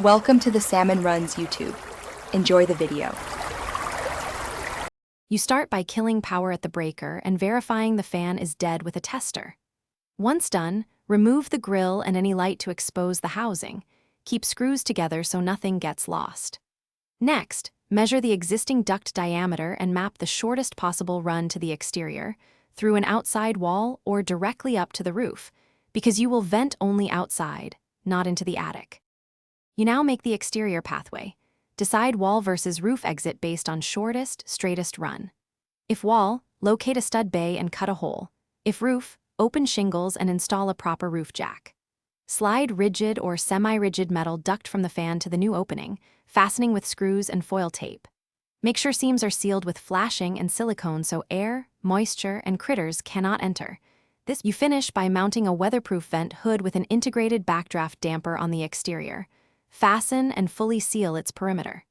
Welcome to the Salmon Runs YouTube. Enjoy the video. You start by killing power at the breaker and verifying the fan is dead with a tester. Once done, remove the grill and any light to expose the housing. Keep screws together so nothing gets lost. Next, measure the existing duct diameter and map the shortest possible run to the exterior, through an outside wall or directly up to the roof, because you will vent only outside, not into the attic. You now make the exterior pathway. Decide wall versus roof exit based on shortest, straightest run. If wall, locate a stud bay and cut a hole. If roof, open shingles and install a proper roof jack. Slide rigid or semi-rigid metal duct from the fan to the new opening, fastening with screws and foil tape. Make sure seams are sealed with flashing and silicone so air, moisture, and critters cannot enter. You finish by mounting a weatherproof vent hood with an integrated backdraft damper on the exterior. Fasten and fully seal its perimeter.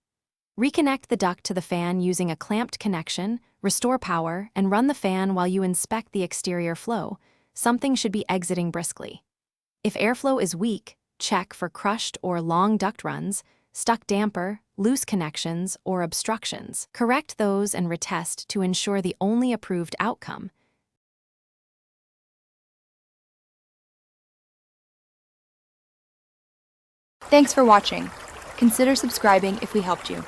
Reconnect the duct to the fan using a clamped connection, restore power, and run the fan while you inspect the exterior flow. Something should be exiting briskly. If airflow is weak, check for crushed or long duct runs, stuck damper, loose connections, or obstructions. Correct those and retest to ensure the only approved outcome. Thanks for watching. Consider subscribing if we helped you.